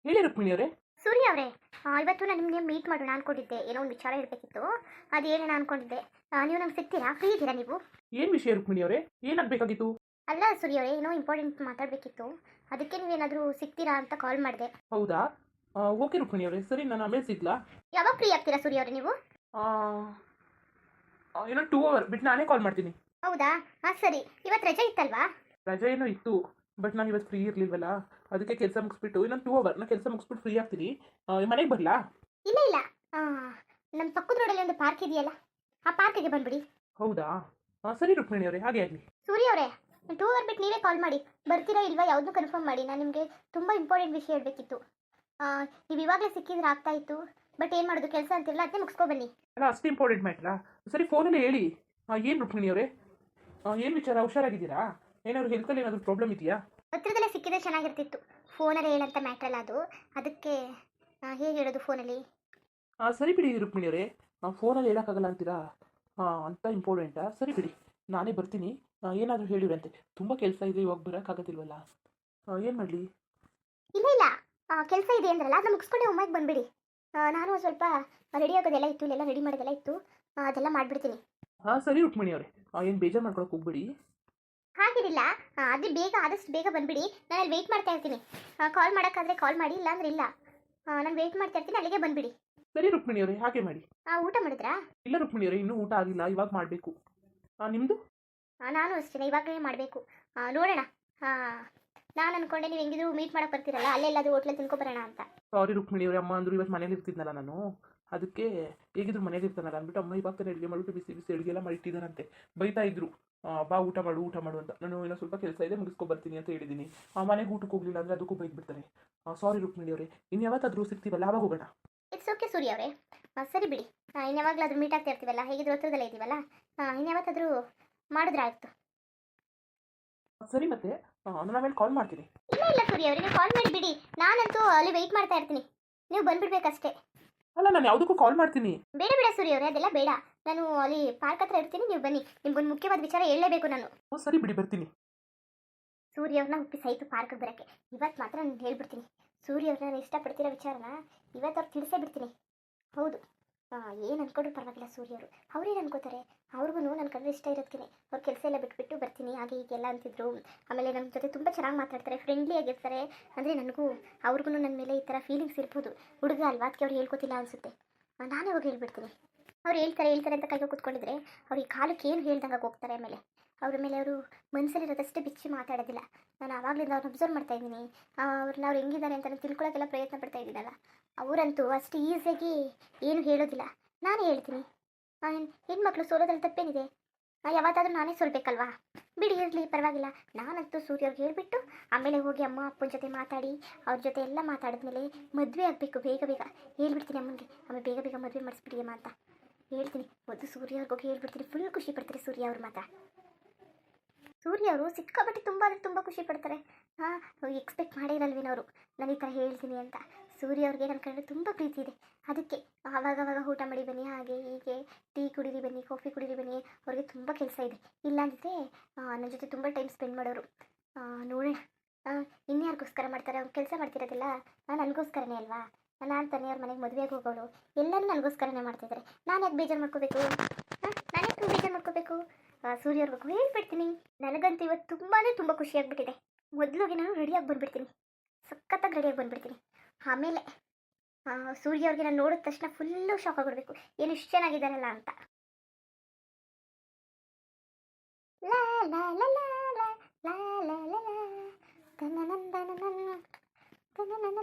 ಹೇಳಿ ರುಕ್ಮಿಣಿ ಅವರೇ. ಸೂರ್ಯ ಅವರೇ, ಇವತ್ತು ನಾನು ನಿಮಗೆ ಮೀಟ್ ಮಾಡೋಣ ಅನ್ಕೊಂಡಿದ್ದೆ. ಏನೋ ಒಂದು ವಿಚಾರ ಹೇಳಬೇಕಿತ್ತು, ಅದು ಏನೇನು ಅನ್ಕೊಂಡಿದ್ದೆ. ನೀವು ನಂಗೆ ಸಿಗ್ತೀರಾ? ಫ್ರೀ ಇದ್ದೀರಾ ನೀವು? ಏನ್ ವಿಷಯ ರುಕ್ಮಿಣಿ ಅವರೇ? ಏನಾಗಬೇಕಾಗಿತ್ತು? ಅಲ್ಲ ಸೂರ್ಯ ಅವರೇ, ಏನೋ ಇಂಪಾರ್ಟೆಂಟ್ ಮಾತಾಡಬೇಕಿತ್ತು. ಅದಕ್ಕೆ ನೀವೇನಾದರೂ ಸಿಗ್ತೀರಾ ಅಂತ ಕಾಲ್ ಮಾಡಿದೆ. ಹೌದಾ? ಓಕೆ ರುಕ್ಮಿಣಿ ಅವರೇ, ಸರಿ ನಾನು ಆಮೇಲೆ ಸಿಗ್ಲಾ? ಯಾವಾಗ ಫ್ರೀ ಆಗ್ತೀರಾ ಸೂರ್ಯ ಅವರೇ ನೀವು? ಆ, ಏನೋ 2 ಅವರ್ ಬಿಟ್ಟು ನಾನೇ ಕಾಲ್ ಮಾಡ್ತೀನಿ. ಹೌದಾ? ಹಾಂ ಸರಿ. ಇವತ್ತು ರಜೆ ಇತ್ತಲ್ವಾ? ರಜೆ ಏನೋ ಇತ್ತು, ಬಟ್ ನಾನು ಇವತ್ತು ಫ್ರೀ ಇರಲಿಲ್ವಲ್ಲ, ಅದಕ್ಕೆ ಕೆಲಸ ಮುಗಿಸ್ಬಿಟ್ಟು ಇನ್ನೊಂದು 2 ಅವರ್ ನಾನು ಕೆಲಸ ಮುಗಿಸ್ಬಿಟ್ಟು ಫ್ರೀ ಆಗ್ತೀನಿ. ಮನೆಗೆ ಬರಲಾ? ಇಲ್ಲ ಇಲ್ಲ, ನಮ್ಮ ಪಕ್ಕದ ರೋಡಲ್ಲಿ ಒಂದು ಪಾರ್ಕ್ ಇದೆಯಲ್ಲ, ಆ ಪಾರ್ಕಿಗೆ ಬಂದ್ಬಿಡಿ. ಹೌದಾ? ಸರಿ ರುಕ್ಮಿಣಿ ಅವರೇ, ಹಾಗೆ ಆಗಲಿ. ಸೂರ್ಯ ಅವರೇ, 2 ಅವರ್ ಬಿಟ್ಟು ನೀವೇ ಕಾಲ್ ಮಾಡಿ. ಬರ್ತೀರಾ ಇಲ್ವಾ ಯಾವುದನ್ನು ಕನ್ಫರ್ಮ್ ಮಾಡಿ. ನಾನು ನಿಮಗೆ ತುಂಬ ಇಂಪಾರ್ಟೆಂಟ್ ವಿಷಯ ಹೇಳಬೇಕಿತ್ತು. ನೀವು ಇವಾಗಲೇ ಸಿಕ್ಕಿದ್ರೆ ಆಗ್ತಾ ಇತ್ತು, ಬಟ್ ಏನು ಮಾಡೋದು, ಕೆಲಸ ಅಂತಿರಲ್ಲ, ಅದನ್ನೇ ಮುಗಿಸ್ಕೊಬನ್ನಿ. ಅಲ್ಲ, ಅಷ್ಟು ಇಂಪಾರ್ಟೆಂಟ್ ಮ್ಯಾಟ್ರಾ? ಸರಿ ಫೋನಲ್ಲಿ ಹೇಳಿ. ಏನು ರುಕ್ಮಿಣಿ ಅವರೇ, ಏನು ವಿಚಾರ? ಹುಷಾರಾಗಿದ್ದೀರಾ? ಏನಾದ್ರು ಹೆಲ್ತಲ್ಲಿ ಏನಾದರೂ ಪ್ರಾಬ್ಲಮ್ ಇದೆಯಾ? ಹತ್ರದಲ್ಲೇ ಸಿಕ್ಕಿದ್ರೆ ಚೆನ್ನಾಗಿರ್ತಿತ್ತು. ಫೋನಲ್ಲಿ ಹೇಳಂತ ಮ್ಯಾಟ್ರಲ್ಲ ಅದು, ಅದಕ್ಕೆ ಹೇಗೆ ಹೇಳೋದು ಫೋನಲ್ಲಿ. ಸರಿ ಬಿಡಿ ರುಕ್ಮಿಣಿ ಅವರೇ, ಫೋನಲ್ಲಿ ಹೇಳೋಕ್ಕಾಗಲ್ಲ ಅಂತೀರಾ? ಅಂತ ಇಂಪಾರ್ಟೆಂಟಾ? ಸರಿ ಬಿಡಿ, ನಾನೇ ಬರ್ತೀನಿ. ಏನಾದರೂ ಹೇಳಿವ್ರಂತೆ, ತುಂಬ ಕೆಲಸ ಇದೆ, ಇವಾಗ ಬರೋಕ್ಕಾಗೋದಿಲ್ವಲ್ಲ, ಏನು ಮಾಡಲಿ? ಇಲ್ಲ ಇಲ್ಲ, ಕೆಲಸ ಇದೆ ಅಂದ್ರಲ್ಲ, ಅದನ್ನ ಮುಗಿಸ್ಕೊಂಡೆ ಒಮ್ಮೆಗೆ ಬಂದ್ಬಿಡಿ. ನಾನು ಸ್ವಲ್ಪ ರೆಡಿ ಆಗೋದೆಲ್ಲ ಇತ್ತು, ಇಲ್ಲೆಲ್ಲ ರೆಡಿ ಮಾಡೋದೆಲ್ಲ ಇತ್ತು, ಅದೆಲ್ಲ ಮಾಡಿಬಿಡ್ತೀನಿ. ಸರಿ ರುಕ್ಮಿಣಿ ಅವರೇ, ಏನು ಬೇಜಾರು ಮಾಡ್ಕೊಳಕ್ಕೆ ಹೋಗ್ಬೇಡಿ. ಹಾಗೇನಿಲ್ಲ, ಅದೇ ಬೇಗ ಆದಷ್ಟು ಬೇಗ ಬಂದ್ಬಿಡಿ. ನಾನು ಅಲ್ಲಿ ವೆಯ್ಟ್ ಮಾಡ್ತಾ ಇರ್ತೀನಿ. ಕಾಲ್ ಮಾಡೋಕ್ಕಾದ್ರೆ ಕಾಲ್ ಮಾಡಿ, ಇಲ್ಲ ಅಂದ್ರೆ ಇಲ್ಲ. ನಾನು ವೆಯ್ಟ್ ಮಾಡ್ತಾ ಇರ್ತೀನಿ, ಅಲ್ಲಿಗೆ ಬಂದ್ಬಿಡಿ. ಸರಿ ರುಕ್ಮಿಣಿ ಅವರೇ, ಹಾಗೆ ಮಾಡಿ. ಊಟ ಮಾಡಿದ್ರಾ? ಇಲ್ಲ ರುಕ್ಮಿಣಿ ಅವರೇ, ಇನ್ನೂ ಊಟ ಆಗಿಲ್ಲ, ಇವಾಗ ಮಾಡಬೇಕು. ನಿಮ್ಮದು? ನಾನು ಅಷ್ಟೇ, ಇವಾಗಲೇ ಮಾಡಬೇಕು. ನೋಡೋಣ. ನಾನು ಅನ್ಕೊಂಡೆ ನೀವು ಹೆಂಗಿದ್ರು ಮೀಟ್ ಮಾಡಕ್ಕೆ ಬರ್ತೀರಲ್ಲ, ಅಲ್ಲೆಲ್ಲಾದ್ರೂ ಹೋಟ್ಲಲ್ಲಿ ತಿನ್ಕೊಬರೋಣ ಅಂತ. ಸಾರಿ ರುಕ್ಮಿಣಿ ಅವರೇ, ಅಮ್ಮ ಅಂದರು ಇವತ್ತು ಮನೇಲಿ ಇರ್ತಿದ್ನಲ್ಲ ನಾನು, ಅದಕ್ಕೆ ಹೇಗಿದ್ರು ಮನೇಲಿ ಇರ್ತಾನಲ್ಲ ಅಂದ್ಬಿಟ್ಟು ಅಮ್ಮ ಇವಾಗ ತಾನೇ ಅಡುಗೆ ಮಾಡಿಬಿಟ್ಟು ಬಿಸಿ ಬಿಸಿ ಅಡುಗೆ ಎಲ್ಲ ಮಾಡಿಟ್ಟಿದ್ದಾರಂತೆ. ಬೈತಾ ಇದ್ರು, ಬಾ ಊಟ ಮಾಡು ಊಟ ಮಾಡು ಅಂತ. ನಾನು ಏನೋ ಸ್ವಲ್ಪ ಕೆಲಸ ಇದೆ, ಮುಗಿಸ್ಕೊಬರ್ತೀನಿ ಅಂತ ಹೇಳಿದ್ದೀನಿ. ಮನೆಗೆ ಊಟಕ್ಕೆ ಹೋಗಲಿಲ್ಲ ಅಂದರೆ ಅದಕ್ಕೂ ಬೈದ್ಬಿಡ್ತಾರೆ. ಸಾರಿ ರುಕ್ಮಿಣಿ ಅವರೇ, ಇನ್ನು ಯಾವತ್ತಾದರೂ ಸಿಗ್ತೀವಲ್ಲ ಆವಾಗ ಹೋಗೋಣ. ಇಟ್ಸ್ ಓಕೆ ಸೂರ್ಯ ಅವರೇ, ಸರಿ ಬಿಡಿ. ಇನ್ಯಾವಾಗಲಾದ್ರೂ ಮೀಟ್ ಆಗ್ತಾ ಇರ್ತೀವಲ್ಲ, ಹೇಗಿದ್ರು ಹತ್ರದಲ್ಲೇ ಇದ್ದೀವಲ್ಲ, ಇನ್ಯಾವತ್ತಾದರೂ ಮಾಡಿದ್ರೆ ಆಯಿತು. ಸರಿ ಮತ್ತೆ, ನಾನು ಆಮೇಲೆ ಕಾಲ್ ಮಾಡ್ತೀನಿ. ಇಲ್ಲ ಇಲ್ಲ ಸೂರ್ಯ ಅವರೇ, ನೀವು ಕಾಲ್ ಮಾಡಿ ಬಿಡಿ. ನಾನಂತೂ ಅಲ್ಲಿ ವೆಯ್ಟ್ ಮಾಡ್ತಾ ಇರ್ತೀನಿ, ನೀವು ಬಂದ್ಬಿಡ್ಬೇಕಷ್ಟೇ. ಅಲ್ಲ, ನಾನು ಯಾವುದಕ್ಕೂ ಕಾಲ್ ಮಾಡ್ತೀನಿ. ಬೇಡ ಬೇಡ ಸೂರ್ಯ ಅವರೇ, ಅದೆಲ್ಲ ಬೇಡ. ನಾನು ಅಲ್ಲಿ ಪಾರ್ಕ್ ಹತ್ರ ಇರ್ತೀನಿ, ನೀವು ಬನ್ನಿ. ನಿಮ್ಗೊಂದು ಮುಖ್ಯವಾದ ವಿಚಾರ ಹೇಳಲೇಬೇಕು ನಾನು. ಸರಿ ಬಿಡಿ, ಬರ್ತೀನಿ. ಸೂರ್ಯ ಅವ್ರನ್ನ ಒಪ್ಪಿಸಾಯಿತು ಪಾರ್ಕ್ಗೆ ಬರೋಕ್ಕೆ. ಇವತ್ತು ಮಾತ್ರ ನಾನು ಹೇಳ್ಬಿಡ್ತೀನಿ. ಸೂರ್ಯ ಅವ್ರನ್ನ ನಾನು ಇಷ್ಟಪಡ್ತಿರೋ ವಿಚಾರನ ಇವತ್ತು ಅವ್ರು ತಿಳಿಸೇ ಬಿಡ್ತೀನಿ. ಹೌದು, ಏನು ಅಂದ್ಕೊಂಡ್ರು ಪರವಾಗಿಲ್ಲ ಸೂರ್ಯ ಅವರು. ಅವ್ರೇನು ಅನ್ಕೋತಾರೆ? ಅವ್ರಿಗೂ ನನ್ನ ಕಂಡ್ರೆ ಇಷ್ಟ ಇರೋದಕ್ಕೆ ಅವ್ರ ಕೆಲಸ ಎಲ್ಲ ಬಿಟ್ಬಿಟ್ಟು ಬರ್ತೀನಿ ಹಾಗೆ ಹೀಗೆಲ್ಲ ಅಂತಿದ್ರು. ಆಮೇಲೆ ನಮ್ಮ ಜೊತೆ ತುಂಬ ಚೆನ್ನಾಗಿ ಮಾತಾಡ್ತಾರೆ, ಫ್ರೆಂಡ್ಲಿ ಆಗಿರ್ತಾರೆ. ಅಂದರೆ ನನಗೂ ಅವ್ರಿಗೂ ನನ್ನ ಮೇಲೆ ಈ ಥರ ಫೀಲಿಂಗ್ಸ್ ಇರ್ಬೋದು. ಹುಡುಗ ಅಲ್ವಾ, ಅದಕ್ಕೆ ಅವ್ರು ಹೇಳ್ಕೊತಿಲ್ಲ ಅನಿಸುತ್ತೆ. ನಾನೇ ಹೋಗಿ ಹೇಳ್ಬಿಡ್ತೀನಿ. ಅವ್ರು ಹೇಳ್ತಾರೆ ಅಂತ ಕೈಗೆ ಕೂತ್ಕೊಂಡಿದ್ರೆ ಅವ್ರಿಗೆ ಕಾಲಕ್ಕೆ ಏನು ಹೇಳ್ದಂಗೆ ಹೋಗ್ತಾರೆ. ಆಮೇಲೆ ಅವ್ರ ಮೇಲೆ ಅವರು ಮನಸ್ಸಲ್ಲಿರೋದಷ್ಟೇ ಬಿಚ್ಚಿ ಮಾತಾಡೋದಿಲ್ಲ. ನಾನು ಆವಾಗಲಿಂದ ಅವ್ರನ್ನ ಅಬ್ಸರ್ವ್ ಮಾಡ್ತಾ ಇದ್ದೀನಿ. ಅವ್ರನ್ನ ಅವ್ರು ಹೆಂಗಿದ್ದಾರೆ ಅಂತ ತಿಳ್ಕೊಳ್ಳೋಕ್ಕೆಲ್ಲ ಪ್ರಯತ್ನ ಪಡ್ತಾ ಇದ್ದೀನಲ್ಲ. ಅವರಂತೂ ಅಷ್ಟು ಈಸಿಯಾಗಿ ಏನು ಹೇಳೋದಿಲ್ಲ. ನಾನೇ ಹೇಳ್ತೀನಿ. ಹೆಣ್ಮಕ್ಳು ಸೋಲೋದ್ರಲ್ಲಿ ತಪ್ಪೇನಿದೆ? ಯಾವತ್ತಾದ್ರೂ ನಾನೇ ಸೋಲ್ಬೇಕಲ್ವಾ? ಬಿಡಿ, ಇರಲಿ, ಪರವಾಗಿಲ್ಲ. ನಾನಂತೂ ಸೂರ್ಯ ಅವ್ರಿಗೆ ಹೇಳ್ಬಿಟ್ಟು ಆಮೇಲೆ ಹೋಗಿ ಅಮ್ಮ ಅಪ್ಪನ ಜೊತೆ ಮಾತಾಡಿ ಅವ್ರ ಜೊತೆ ಎಲ್ಲ ಮಾತಾಡಿದ್ಮೇಲೆ ಮದುವೆ ಆಗಬೇಕು. ಬೇಗ ಬೇಗ ಹೇಳ್ಬಿಡ್ತೀನಿ ಅಮ್ಮನಿಗೆ, ಆಮೇಲೆ ಬೇಗ ಬೇಗ ಮದುವೆ ಮಾಡಿಸ್ಬಿಡಿ ಅಮ್ಮ ಅಂತ ಹೇಳ್ತೀನಿ. ಮೊದಲು ಸೂರ್ಯ ಅವ್ರಿಗೆ ಹೋಗಿ ಹೇಳ್ಬಿಡ್ತೀನಿ. ಫುಲ್ ಖುಷಿ ಪಡ್ತಾರೆ ಸೂರ್ಯ ಅವ್ರು ಮಾತ್ರ. ಸೂರ್ಯ ಅವರು ಸಿಕ್ಕಾಪಟ್ಟೆ ತುಂಬ ಅಂದರೆ ತುಂಬ ಖುಷಿ ಪಡ್ತಾರೆ. ಎಕ್ಸ್ಪೆಕ್ಟ್ ಮಾಡೇ ಇರಲ್ವೇನವರು ನಾನು ಈ ಥರ ಹೇಳ್ತೀನಿ ಅಂತ. ಸೂರ್ಯ ಅವ್ರಿಗೆ ನನ್ನ ಕಂಡ್ರೆ ತುಂಬ ಪ್ರೀತಿ ಇದೆ. ಅದಕ್ಕೆ ಆವಾಗವಾಗ ಊಟ ಮಾಡಿ ಬನ್ನಿ, ಹಾಗೆ ಹೀಗೆ ಟೀ ಕುಡೀರಿ ಬನ್ನಿ, ಕಾಫಿ ಕುಡೀರಿ ಬನ್ನಿ. ಅವ್ರಿಗೆ ತುಂಬ ಕೆಲಸ ಇದೆ. ಇಲ್ಲಾಂದಿದ್ರೆ ನನ್ನ ಜೊತೆ ತುಂಬ ಟೈಮ್ ಸ್ಪೆಂಡ್ ಮಾಡೋರು. ನೋಡೋಣ ಇನ್ಯಾರಿಗೋಸ್ಕರ ಮಾಡ್ತಾರೆ? ಅವ್ರು ಕೆಲಸ ಮಾಡ್ತಿರೋದಿಲ್ಲ ನನಗೋಸ್ಕರನೇ ಅಲ್ವಾ? ನಾನು ತಾನೇ ಅವ್ರ ಮನೆಗೆ ಮದುವೆಗೆ ಹೋಗೋಳು. ಎಲ್ಲರೂ ನನಗೋಸ್ಕರನೇ ಮಾಡ್ತಿದ್ದಾರೆ. ನಾನು ಯಾಕೆ ಬೇಜಾರು ಮಾಡ್ಕೋಬೇಕು? ನಾನು ಯಾಕೆ ಬೇಜಾರು ಮಾಡ್ಕೋಬೇಕು? ಸೂರ್ಯ ಅವ್ರಿಗೂ ಹೇಳ್ಬಿಡ್ತೀನಿ. ನನಗಂತೂ ಇವತ್ತು ತುಂಬಾ ತುಂಬ ಖುಷಿಯಾಗ್ಬಿಟ್ಟಿದೆ. ಮೊದಲಿಗೆ ನಾನು ರೆಡಿಯಾಗಿ ಬಂದುಬಿಡ್ತೀನಿ, ಸಖತ್ತಾಗಿ ರೆಡಿಯಾಗಿ ಬಂದುಬಿಡ್ತೀನಿ. ಆಮೇಲೆ ಸೂರ್ಯ ಅವ್ರಿಗೆ ನಾನು ನೋಡಿದ ತಕ್ಷಣ ಫುಲ್ಲು ಶಾಕ್ ಆಗಿಬಿಡ್ಬೇಕು, ಏನು ಇಷ್ಟು ಚೆನ್ನಾಗಿದ್ದಾರಲ್ಲ ಅಂತ. ಲಾ ಲಾ ಲಾ ಲಾ ಲಾ ಲಾ ಲಾ ಲಾ ಲಾ ತನನಂದನನನ ತನನನ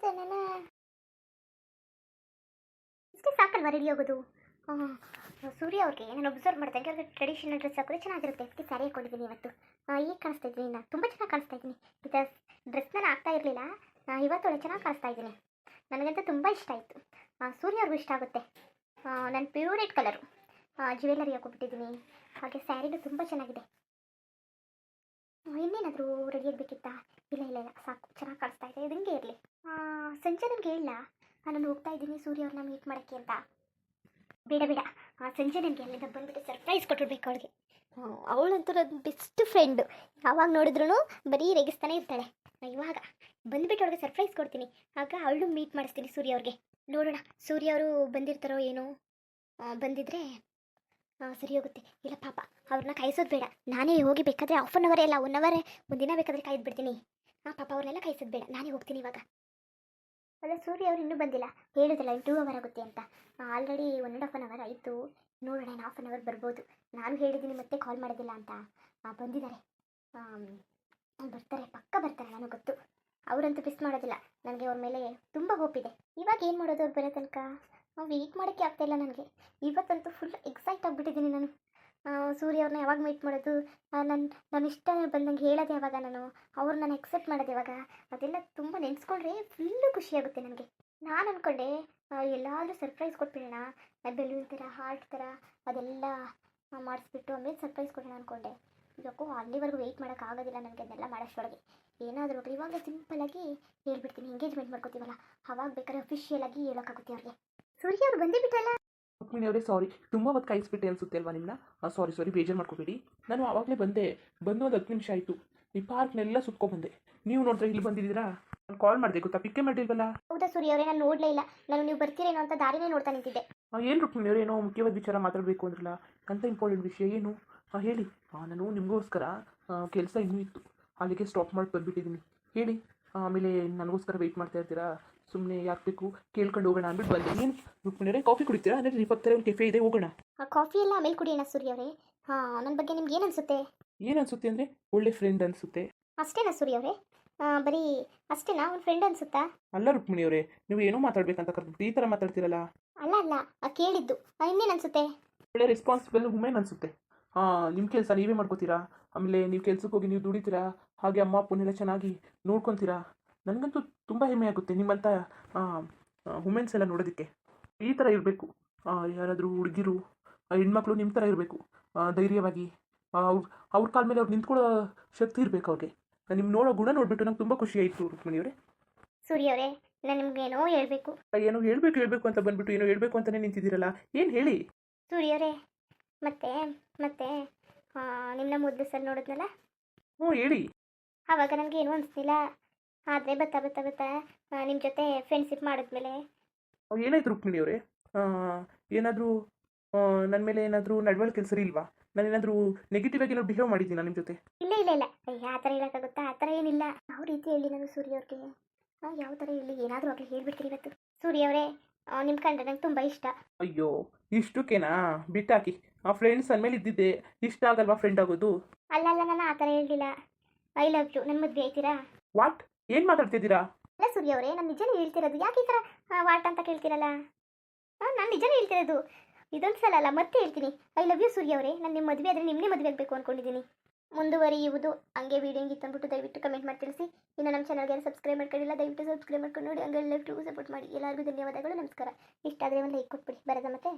ತನನನ ಇಷ್ಟೇ ಸಾಕಲ್ವಾ ರೆಡಿ ಆಗೋದು? ಸೂರ್ಯ ಅವ್ರಿಗೆ ನಾನು ಒಬ್ಸರ್ವ್ ಮಾಡ್ದಂಗೆ ಅವ್ರಿಗೆ ಟ್ರೆಡಿಷನಲ್ ಡ್ರೆಸ್ ಹಾಕಿದ್ರೆ ಚೆನ್ನಾಗಿರುತ್ತೆ. ಅದಕ್ಕೆ ಸ್ಯಾರಿ ಹಾಕೊಂಡಿದ್ದೀನಿ ಇವತ್ತು. ಈಗ ಕಾಣಿಸ್ತಾ ಇದ್ದೀನಿ, ನಾನು ತುಂಬ ಚೆನ್ನಾಗಿ ಕಾಣಿಸ್ತಾ ಇದ್ದೀನಿ. ಇದು ಡ್ರೆಸ್ ನಾನು ಆಗ್ತಾ ಇರಲಿಲ್ಲ, ಇವತ್ತು ಒಳ್ಳೆ ಚೆನ್ನಾಗಿ ಕಾಣಿಸ್ತಾ ಇದ್ದೀನಿ. ನನಗಂತೂ ತುಂಬ ಇಷ್ಟ ಆಯಿತು. ಸೂರ್ಯ ಅವ್ರಿಗೂ ಇಷ್ಟ ಆಗುತ್ತೆ. ನಾನು ಪ್ಯೂರೇಟ್ ಕಲರು ಜ್ಯುವೆಲ್ಲರಿ ಹಾಕೊಬಿಟ್ಟಿದ್ದೀನಿ. ಹಾಗೆ ಸ್ಯಾರಿನೂ ತುಂಬ ಚೆನ್ನಾಗಿದೆ. ಇನ್ನೇನಾದರೂ ರೆಡಿ ಆಗಬೇಕಿತ್ತಾ? ಇಲ್ಲ ಇಲ್ಲ ಇಲ್ಲ, ಸಾಕು, ಚೆನ್ನಾಗಿ ಕಾಣಿಸ್ತಾ ಇದೆ. ಇದು ಹಿಂಗೆ ಇರಲಿ. ಸಂಜೆ ನನಗೆ ಹೇಳ, ನಾನು ಹೋಗ್ತಾ ಇದ್ದೀನಿ ಸೂರ್ಯ ಅವ್ರನ್ನ ಮೀಟ್ ಮಾಡೋಕ್ಕೆ ಅಂತ. ಬೇಡ ಬೇಡ, ಸಂಜೆ ನನಗೆ ಅಲ್ಲಿಂದ ಬಂದುಬಿಟ್ಟು ಸರ್ಪ್ರೈಸ್ ಕೊಟ್ಟಿರ್ಬೇಕು ಅವಳಿಗೆ. ಅವಳಂತೂ ನನ್ನ ಬೆಸ್ಟ್ ಫ್ರೆಂಡು, ಯಾವಾಗ ನೋಡಿದ್ರು ಬರೀ ರೇಗಿಸ್ತಾನೆ ಇರ್ತಾಳೆ. ಇವಾಗ ಬಂದುಬಿಟ್ಟು ಅವಳಿಗೆ ಸರ್ಪ್ರೈಸ್ ಕೊಡ್ತೀನಿ, ಆಗ ಅವಳು ಮೀಟ್ ಮಾಡಿಸ್ತೀನಿ ಸೂರ್ಯ ಅವ್ರಿಗೆ. ನೋಡೋಣ ಸೂರ್ಯ ಅವರು ಬಂದಿರ್ತಾರೋ ಏನೋ, ಬಂದಿದ್ರೆ ಸರಿ ಹೋಗುತ್ತೆ. ಇಲ್ಲ ಪಾಪ ಅವ್ರನ್ನ ಕಾಯಿಸೋದು ಬೇಡ, ನಾನೇ ಹೋಗಿ ಬೇಕಾದರೆ 1 ಅವರ್ ಎಲ್ಲ 1 ಅವರ್ ಒಂದಿನ ಬೇಕಾದರೆ ಕಾಯ್ದು ಬಿಡ್ತೀನಿ. ಪಾಪ ಅವ್ರನ್ನೆಲ್ಲ ಕಾಯಿಸೋದು ಬೇಡ, ನಾನೇ ಹೋಗ್ತೀನಿ ಇವಾಗ. ಅಲ್ಲ ಸೂರ್ಯ ಅವ್ರು ಇನ್ನೂ ಬಂದಿಲ್ಲ, ಹೇಳಿದ್ರಲ್ಲ 2 ಅವರ್ ಆಗುತ್ತೆ ಅಂತ. ಆಲ್ರೆಡಿ 1.5 ಅವರ್ ಆಯಿತು. ನೋಡೋಣ 1/2 ಅವರ್ ಬರ್ಬೋದು. ನಾನು ಹೇಳಿದ್ದೀನಿ ಮತ್ತೆ ಕಾಲ್ ಮಾಡೋದಿಲ್ಲ ಅಂತ. ಬಂದಿದ್ದಾರೆ, ಬರ್ತಾರೆ, ಪಕ್ಕ ಬರ್ತಾರೆ, ನನಗೆ ಗೊತ್ತು. ಅವರಂತೂ ಮಿಸ್ ಮಾಡೋದಿಲ್ಲ. ನನಗೆ ಅವ್ರ ಮೇಲೆ ತುಂಬ ಹೋಪ್ ಇದೆ. ಇವಾಗ ಏನು ಮಾಡೋದು ಅವ್ರು ಬರೋ ತನಕ? ವೆಯ್ಟ್ ಮಾಡೋಕ್ಕೆ ಆಗ್ತಾಯಿಲ್ಲ ನನಗೆ. ಇವತ್ತಂತೂ ಫುಲ್ ಎಕ್ಸೈಟ್ ಆಗಿಬಿಟ್ಟಿದ್ದೀನಿ ನಾನು. ಸೂರ್ಯ ಅವ್ರನ್ನ ಯಾವಾಗ ಮೀಟ್ ಮಾಡೋದು, ನಾನು ಇಷ್ಟ ಬಂದಂಗೆ ಹೇಳೋದು ಯಾವಾಗ, ಅವ್ರು ನಾನು ಎಕ್ಸೆಪ್ಟ್ ಮಾಡೋದು ಯಾವಾಗ, ಅದೆಲ್ಲ ತುಂಬ ನೆನೆಸ್ಕೊಂಡ್ರೆ ಫುಲ್ಲು ಖುಷಿಯಾಗುತ್ತೆ ನನಗೆ. ನಾನು ಅಂದ್ಕೊಂಡೆ ಎಲ್ಲಾದರೂ ಸರ್ಪ್ರೈಸ್ ಕೊಟ್ಬಿಡೋಣ, ಬೆಲೂನ್ ಥರ ಹಾರ್ಟ್ ಥರ ಅದೆಲ್ಲ ಮಾಡಿಸ್ಬಿಟ್ಟು ಆಮೇಲೆ ಸರ್ಪ್ರೈಸ್ ಕೊಡೋಣ ಅಂದ್ಕೊಂಡೆ. ಯಾಕೋ ಅಲ್ಲಿವರೆಗೂ ವೆಯ್ಟ್ ಮಾಡೋಕ್ಕಾಗೋದಿಲ್ಲ ನನಗೆ ಅದೆಲ್ಲ ಮಾಡೋಷ್ಟೊಳಗೆ. ಏನಾದರೂ ಇವಾಗ ಸಿಂಪಲ್ಲಾಗಿ ಹೇಳ್ಬಿಡ್ತೀನಿ, ಎಂಗೇಜ್ಮೆಂಟ್ ಮಾಡ್ಕೋತೀವಲ್ಲ ಅವಾಗ ಬೇಕಾದ್ರೆ ಅಫಿಷಿಯಲಾಗಿ ಹೇಳೋಕ್ಕಾಗುತ್ತೆ ಅವ್ರಿಗೆ. ಸೂರ್ಯ ಅವ್ರು ಬಂದೇ ಬಿಟ್ಟಲ್ಲ. ರುಕ್ಮಿಣಿ ಅವರೇ ಸಾರಿ, ತುಂಬ ಹೊತ್ತು ಕಾಯಿಸ್ಬಿಟ್ಟೆ ಅನಿಸುತ್ತೆ ಅಲ್ವಾ ನಿಮ್ಮನ್ನ? ಸಾರಿ ಬೇಜಾರು ಮಾಡ್ಕೋಬೇಡಿ. ನಾನು ಆವಾಗಲೇ ಬಂದು ಒಂದು 10 ನಿಮಿಷ ಆಯಿತು. ಈ ಪಾರ್ಕ್ನೆಲ್ಲ ಸುತ್ಕೊಂಡ್ಬಂದೆ. ನೀವು ನೋಡಿದ್ರೆ ಇಲ್ಲಿ ಬಂದಿದ್ದೀರಾ? ನಾನು ಕಾಲ್ ಮಾಡಿದೆ ಗೊತ್ತಾ, ಪಿಕ್ಕೇ ಮಾಡಿಲ್ವಲ್ಲ? ಹೌದಾ ಸೂರ್ಯ ಅವರೇ, ನಾನು ನೋಡಲೇ ಇಲ್ಲ. ನಾನು ನೀವು ಬರ್ತೀರೇನೋ ಅಂತ ದಾರಿನೇ ನೋಡ್ತಾ ನಿಂತಿದ್ದೆ. ಏನು ರುಕ್ಮಿಣಿ ಅವರೇ, ಏನೋ ಮುಖ್ಯವಾದ ವಿಚಾರ ಮಾತಾಡಬೇಕು ಅಂದ್ರಲ್ಲ, ಅಂತ ಇಂಪಾರ್ಟೆಂಟ್ ವಿಷಯ ಏನು? ಹೇಳಿ. ನಾನು ನಿಮಗೋಸ್ಕರ ಕೆಲಸ ಇನ್ನೂ ಇತ್ತು, ಅಲ್ಲಿಗೆ ಸ್ಟಾಪ್ ಮಾಡಿ ಬಂದುಬಿಟ್ಟಿದ್ದೀನಿ. ಹೇಳಿ. ಆಮೇಲೆ ನನಗೋಸ್ಕರ ವೆಯ್ಟ್ ಮಾಡ್ತಾ ಇರ್ತೀರಾ? ಸುಮ್ಮನೆ ಯಾಕೆ ಬೇಕು, ಕೇಳ್ಕೊಂಡು ಹೋಗೋಣ ಅಂದ್ಬಿಟ್ಟು ಬಂದೆ. ಏನು ರುಕ್ಮಿಣಿ ಅವರೇ, ಕಾಫಿ ಕುಡಿತೀರಾ? ಅಂದರೆ ಪಕ್ಕದಲ್ಲಿ ಒಂದು ಕೆಫೆ ಇದೆ, ಹೋಗೋಣ. ಕಾಫಿ ಎಲ್ಲ ಆಮೇಲೆ ಕುಡಿಯೋಣ ಸೂರ್ಯ ಅವರೇ. ನನ್ನ ಬಗ್ಗೆ ನಿಮ್ಗೆ ಏನು ಅನಿಸುತ್ತೆ? ಏನು ಅನಿಸುತ್ತೆ ಅಂದರೆ ಒಳ್ಳೆ ಫ್ರೆಂಡ್ ಅನಿಸುತ್ತೆ. ಅಷ್ಟೇನಾ ಸೂರ್ಯ ಅವರೇ? ಬರೀ ಅಷ್ಟೇನಾ, ಒಂದು ಫ್ರೆಂಡ್ ಅನಿಸುತ್ತಾ? ಅಲ್ಲ ರುಕ್ಮಿಣಿ ಅವರೇ, ನೀವು ಏನೋ ಮಾತಾಡ್ಬೇಕಂತ ಕರೆದ್ಬಿಟ್ಟು ಈ ಥರ ಮಾತಾಡ್ತೀರಲ್ಲ. ಅಲ್ಲ ಕೇಳಿದ್ದು. ಇನ್ನೇನು ಅನಿಸುತ್ತೆ? ಒಳ್ಳೆ ರೆಸ್ಪಾನ್ಸಿಬಲ್ ವುಮೆನ್ ಅನಿಸುತ್ತೆ. ನಿಮ್ಮ ಕೆಲಸ ನೀವೇ ಮಾಡ್ಕೋತೀರಾ, ಆಮೇಲೆ ನೀವು ಕೆಲ್ಸಕ್ಕೆ ಹೋಗಿ ನೀವು ದುಡಿತೀರಾ, ಹಾಗೆ ಅಮ್ಮ ಅಪ್ಪನೆಲ್ಲ ಚೆನ್ನಾಗಿ ನೋಡ್ಕೊತೀರಾ. ನನಗಂತೂ ತುಂಬ ಹೆಮ್ಮೆ ಆಗುತ್ತೆ ನಿಮ್ಮಂಥ ವುಮೆನ್ಸ್ ಎಲ್ಲ ನೋಡೋದಕ್ಕೆ. ಈ ಥರ ಇರಬೇಕು ಯಾರಾದರೂ ಹುಡುಗಿರು, ಹೆಣ್ಮಕ್ಳು ನಿಮ್ಮ ಥರ ಇರಬೇಕು, ಧೈರ್ಯವಾಗಿ ಅವ್ರ ಕಾಲ ಮೇಲೆ ಅವ್ರು ನಿಂತ್ಕೊಳ್ಳೋ ಶಕ್ತಿ ಇರಬೇಕು ಅವ್ರಿಗೆ. ನಿಮ್ಮ ನೋಡೋ ಗುಣ ನೋಡಿಬಿಟ್ಟು ನಂಗೆ ತುಂಬ ಖುಷಿ ಆಯಿತು ರುಕ್ಮಿಣಿಯವರೇ. ಸೂರ್ಯ ಅವರೇ, ನಾನು ನಿಮ್ಗೆ ಏನೋ ಹೇಳಬೇಕು. ಏನೋ ಹೇಳಬೇಕು ಅಂತ ಬಂದುಬಿಟ್ಟು ಏನೋ ಹೇಳಬೇಕು ಅಂತಲೇ ನಿಂತಿದ್ದೀರಲ್ಲ, ಏನು ಹೇಳಿ? ಸೂರ್ಯ ಅವರೇ, ಮತ್ತೆ ನಿಮ್ಮನ್ನ ಮೊದಲು ಸಲ ನೋಡಿದ್ನಲ್ಲ, ಹೇಳಿ. ಆವಾಗ ನನಗೆ ಏನೂ ಅನಿಸ್ತಿಲ್ಲ. ಆದರೆ ಬತ್ತಾ ನಿಮ್ಮ ಜೊತೆ ಫ್ರೆಂಡ್ಶಿಪ್ ಮಾಡಿದ್ಮೇಲೆ ಏನಾಯ್ತು ರುಕ್ಮಿಣಿಯವರೇ? ಏನಾದರೂ ನನ್ನ ಮೇಲೆ ಏನಾದರೂ ನಡವಳಿಕೆ ಸರಿ ಇಲ್ವಾ? ನಾನೇನಾದರೂ ನೆಗೆಟಿವ್ ಆಗಿ ಏನಾದ್ರು ಬಿಹೇವ್ ಮಾಡಿದ್ದೀನಾ ನಿಮ್ಮ ಜೊತೆ? ಇಲ್ಲ ಅಯ್ಯ, ಆ ಥರ ಹೇಳೋಕ್ಕಾಗುತ್ತಾ? ಆ ಥರ ಏನಿಲ್ಲ. ಯಾವ ರೀತಿ ಹೇಳಿ ನಾನು ಸೂರ್ಯ ಅವ್ರಿಗೆ? ಯಾವ ಥರ ಹೇಳಿ, ಏನಾದರೂ ಆಗಲಿ ಹೇಳ್ಬಿಡ್ತೀನಿ ಇವತ್ತು. ಸೂರ್ಯ ಅವರೇ, ನಿಮ್ಮ ಕಂಡ್ರೆ ನಂಗೆ ತುಂಬ ಇಷ್ಟ. ಅಯ್ಯೋ, ಇಷ್ಟಕ್ಕೇನಾ? ಬಿಟ್ಟಾಕಿ. ಆ ಫ್ರೆಂಡ್ಸ್ ಅಂದಮೇಲೆ ಇದ್ದಿದ್ದೆ, ಇಷ್ಟ ಆಗಲ್ವಾ ಫ್ರೆಂಡ್ ಆಗೋದು? ಅಲ್ಲ ನಾನು ಆ ಥರ ಹೇಳಿಲ್ಲ. I love you. ನನ್ನ ಮದುವೆ ಆಯ್ತೀರಾ? ವಾಟ್? ಏನು ಮಾತಾಡ್ತಿದ್ದೀರಾ? ಅಲ್ಲ ಸೂರ್ಯ ಅವರೇ, ನಾನು ನಿಜನೇ ಹೇಳ್ತಿರೋದು. ಯಾಕೆ ಈ ಥರ ವಾಟ್ ಅಂತ ಕೇಳ್ತೀರಲ್ಲ? ನಾನು ನಿಜನೇ ಹೇಳ್ತಿರೋದು. ಇದೊಂದು ಸಲ ಅಲ್ಲ, ಮತ್ತೆ ಹೇಳ್ತೀನಿ. ಐ ಲವ್ ಯು ಸೂರ್ಯ ಅವರೇ. ನಾನು ನಿಮ್ಮ ಮದುವೆ ಆದರೆ ನಿಮ್ಮನ್ನೇ ಮದುವೆ ಆಗಬೇಕು ಅಂದ್ಕೊಂಡಿದ್ದೀನಿ. ಮುಂದುವರಿಯುವುದು ಹಂಗೆ ವೀಡಿಯೋ ಹೆಂಗಿತ್ತು ಅಂದ್ಬಿಟ್ಟು ದಯವಿಟ್ಟು ಕಮೆಂಟ್ ಮಾಡಿ ತಿಳಿಸಿ. ಇನ್ನು ನಮ್ಮ ಚಾನಲ್ಗೆ ಯಾರು ಸಬ್ಸ್ಕ್ರೈಬ್ ಮಾಡ್ಕೊಂಡಿಲ್ಲ, ದಯವಿಟ್ಟು ಸಬ್ಸ್ಕ್ರೈಬ್ ಮಾಡ್ಕೊಂಡು ನೋಡಿ. ಹಂಗೆ ಲೈವ್ ಸಪೋರ್ಟ್ ಮಾಡಿ. ಎಲ್ಲರಿಗೂ ಧನ್ಯವಾದಗಳು, ನಮಸ್ಕಾರ. ಇಷ್ಟ ಆದರೆ ಒಂದು ಲೈಕ್ ಕೊಟ್ಬಿಡಿ. ಬರೋದ ಮತ್ತೆ.